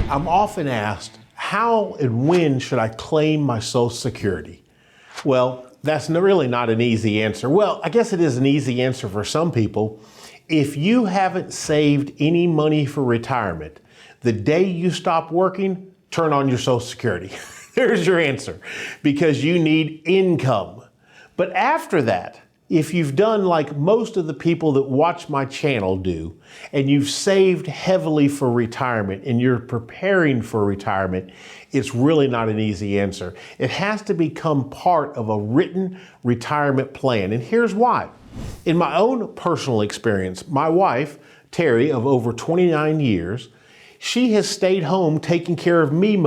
I'm often asked, how and when should I claim my Social Security? Well, that's really not an easy answer. Well, I guess it is an easy answer for some people. If you haven't saved any money for retirement, the day you stop working, turn on your Social Security. There's your answer, because you need income. But after that, if you've done like most of the people that watch my channel do, and you've saved heavily for retirement and you're preparing for retirement, it's really not an easy answer. It has to become part of a written retirement plan. And here's why. In my own personal experience, my wife, Terry, of over 29 years, she has stayed home taking care of me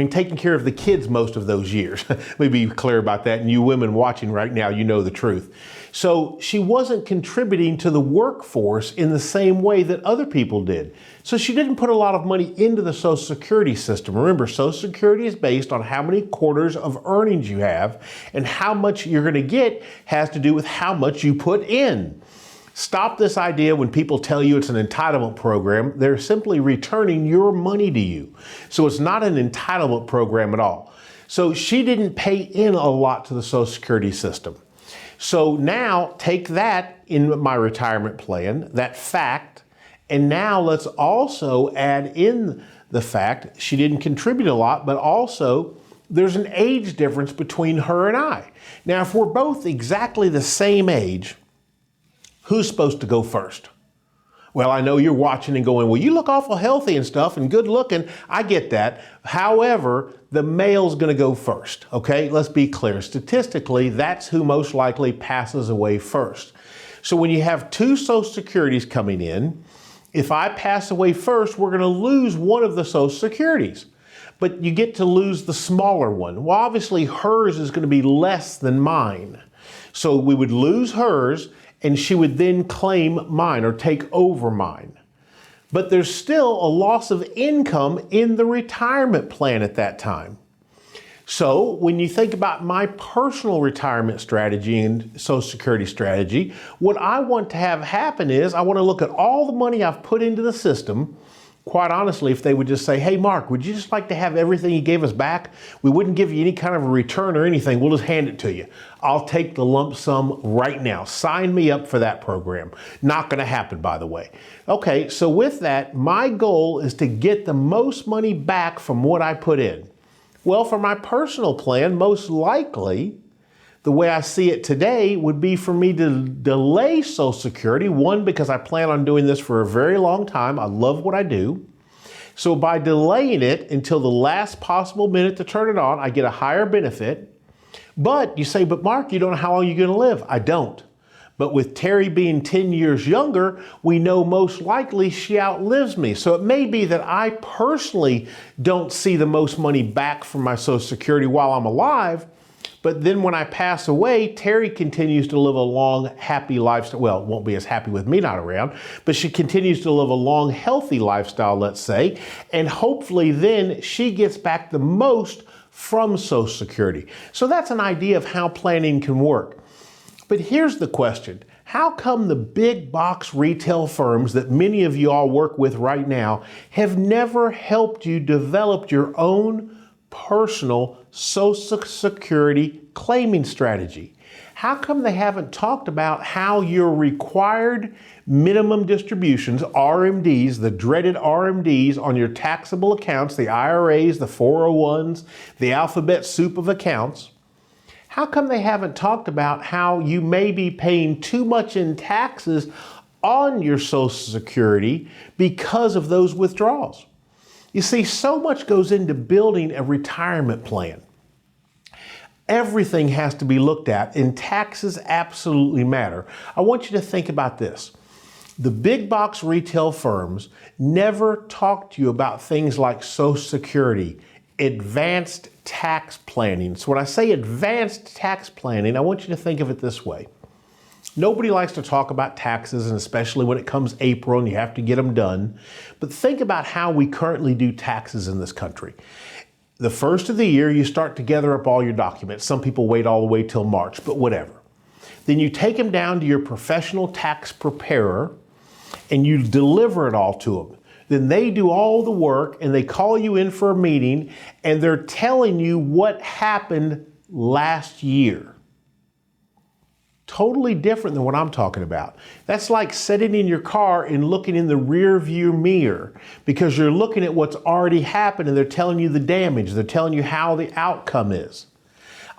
taking care of the kids most of those years. Let me be clear about that. And you women watching right now, you know the truth. So she wasn't contributing to the workforce in the same way that other people did. So she didn't put a lot of money into the Social Security system. Remember, Social Security is based on how many quarters of earnings you have, and how much you're going to get has to do with how much you put in. Stop this idea when people tell you it's an entitlement program. They're simply returning your money to you. So it's not an entitlement program at all. So she didn't pay in a lot to the Social Security system. So now take that in my retirement plan, that fact, and now let's also add in the fact she didn't contribute a lot, but also there's an age difference between her and I. Now, if we're both exactly the same age, who's supposed to go first? Well, I know you're watching and going, well, you look awful healthy and stuff and good looking. I get that. However, the male's going to go first. Okay, let's be clear. Statistically, that's who most likely passes away first. So when you have two Social Securities coming in, if I pass away first, we're going to lose one of the Social Securities. But you get to lose the smaller one. Well, obviously hers is going to be less than mine. So we would lose hers, and she would then claim mine or take over mine. But there's still a loss of income in the retirement plan at that time. So when you think about my personal retirement strategy and Social Security strategy, what I want to have happen is I want to look at all the money I've put into the system. Quite honestly, if they would just say, hey, Mark, would you just like to have everything you gave us back? We wouldn't give you any kind of a return or anything. We'll just hand it to you. I'll take the lump sum right now. Sign me up for that program. Not going to happen, by the way. Okay, so with that, my goal is to get the most money back from what I put in. Well, for my personal plan, most likely, the way I see it today would be for me to delay Social Security. One, because I plan on doing this for a very long time. I love what I do. So by delaying it until the last possible minute to turn it on, I get a higher benefit. But you say, but Mark, you don't know how long you're going to live. I don't. But with Terry being 10 years younger, we know most likely she outlives me. So it may be that I personally don't see the most money back from my Social Security while I'm alive. But then when I pass away, Terry continues to live a long, happy lifestyle. Well, won't be as happy with me not around, but she continues to live a long, healthy lifestyle, let's say. And hopefully then she gets back the most from Social Security. So that's an idea of how planning can work. But here's the question. How come the big box retail firms that many of you all work with right now have never helped you develop your own personal Social Security claiming strategy? How come they haven't talked about how your required minimum distributions, RMDs, the dreaded RMDs on your taxable accounts, the IRAs, the 401s, the alphabet soup of accounts? How come they haven't talked about how you may be paying too much in taxes on your Social Security because of those withdrawals? You see, so much goes into building a retirement plan. Everything has to be looked at, and taxes absolutely matter. I want you to think about this. The big box retail firms never talk to you about things like Social Security, advanced tax planning. So when I say advanced tax planning, I want you to think of it this way. Nobody likes to talk about taxes, and especially when it comes April and you have to get them done. But think about how we currently do taxes in this country. The first of the year, you start to gather up all your documents. Some people wait all the way till March, but whatever. Then you take them down to your professional tax preparer and you deliver it all to them. then they do all the work and they call you in for a meeting and they're telling you what happened last year. Totally different than what I'm talking about. That's like sitting in your car and looking in the rear view mirror because you're looking at what's already happened and they're telling you the damage. They're telling you how the outcome is.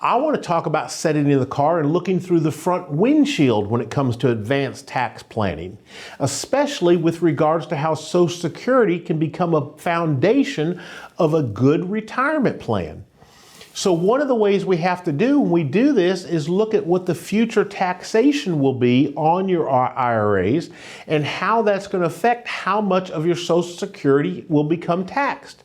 I want to talk about sitting in the car and looking through the front windshield when it comes to advanced tax planning, especially with regards to how Social Security can become a foundation of a good retirement plan. So one of the ways we have to do when we do this is look at what the future taxation will be on your IRAs and how that's going to affect how much of your Social Security will become taxed.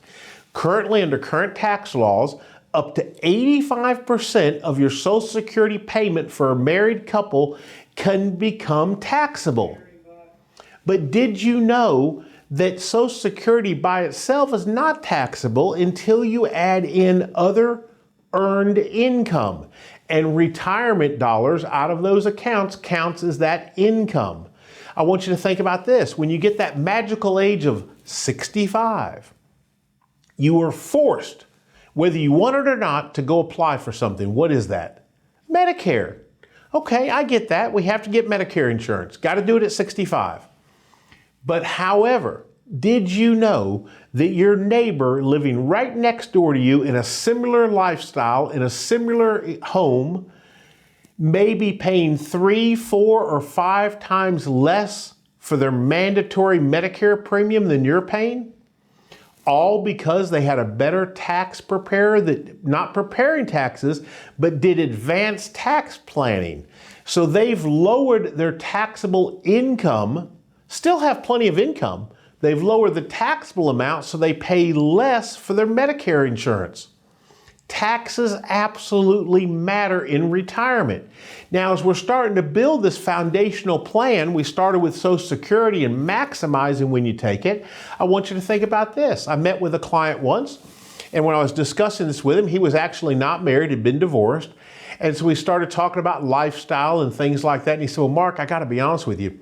Currently, under current tax laws, up to 85% of your Social Security payment for a married couple can become taxable. But did you know that Social Security by itself is not taxable until you add in other earned income, and retirement dollars out of those accounts counts as that income? I want you to think about this. When you get that magical age of 65, you are forced, whether you want it or not, to go apply for something. What is that? Medicare. Okay, I get that. We have to get Medicare insurance. Got to do it at 65. But however, did you know that your neighbor living right next door to you in a similar lifestyle, in a similar home, may be paying 3, 4, or 5 times less for their mandatory Medicare premium than you're paying? All because they had a better tax preparer that not preparing taxes, but did advanced tax planning. So they've lowered their taxable income, still have plenty of income. They've lowered the taxable amount so they pay less for their Medicare insurance. Taxes absolutely matter in retirement. Now, as we're starting to build this foundational plan, we started with Social Security and maximizing when you take it. I want you to think about this. I met with a client once, and when I was discussing this with him, he was actually not married, had been divorced. And so we started talking about lifestyle and things like that. And he said, well, Mark, I got to be honest with you.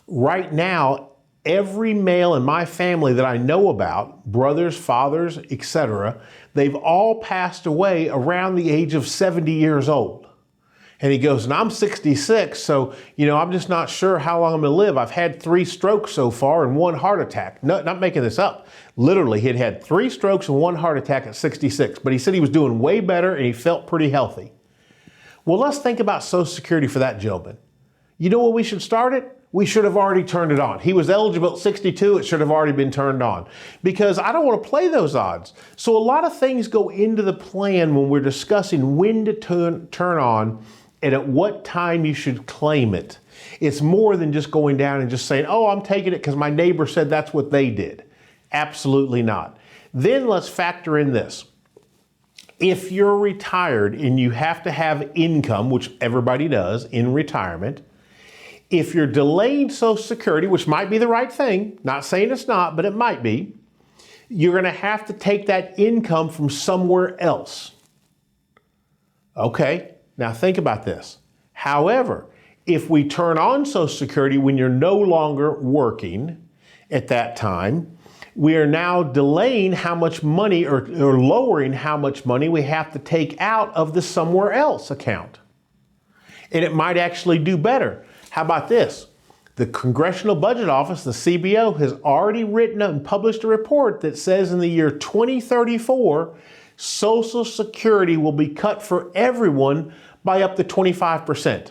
Right now, every male in my family that I know about, brothers, fathers, etc., they've all passed away around the age of 70 years old. And he goes, and I'm 66, so, I'm just not sure how long I'm going to live. I've had 3 strokes so far and 1 heart attack. No, not making this up. Literally, he'd had 3 strokes and 1 heart attack at 66, but he said he was doing way better and he felt pretty healthy. Well, let's think about Social Security for that gentleman. You know what we should start it? We should have already turned it on. He was eligible at 62, it should have already been turned on. Because I don't want to play those odds. So a lot of things go into the plan when we're discussing when to turn on and at what time you should claim it. It's more than just going down and just saying, oh, I'm taking it because my neighbor said that's what they did. Absolutely not. Then let's factor in this. If you're retired and you have to have income, which everybody does in retirement, if you're delaying Social Security, which might be the right thing, not saying it's not, but it might be, you're going to have to take that income from somewhere else. Okay, now think about this. However, if we turn on Social Security when you're no longer working at that time, we are now delaying how much money or lowering how much money we have to take out of the somewhere else account. And it might actually do better. How about this? The Congressional Budget Office, the CBO, has already written and published a report that says in the year 2034, Social Security will be cut for everyone by up to 25%.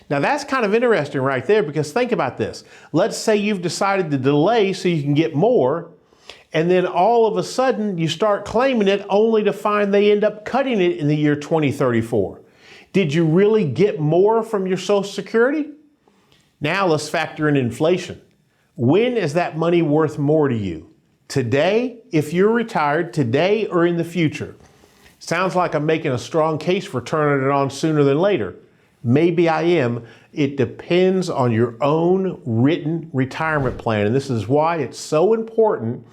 Now that's kind of interesting right there because think about this. Let's say you've decided to delay so you can get more, and then all of a sudden you start claiming it only to find they end up cutting it in the year 2034. Did you really get more from your Social Security? Now let's factor in inflation. When is that money worth more to you? Today, if you're retired, today or in the future? Sounds like I'm making a strong case for turning it on sooner than later. Maybe I am. It depends on your own written retirement plan. And this is why it's so important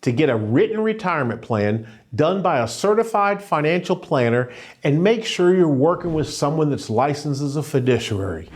to get a written retirement plan done by a certified financial planner and make sure you're working with someone that's licensed as a fiduciary.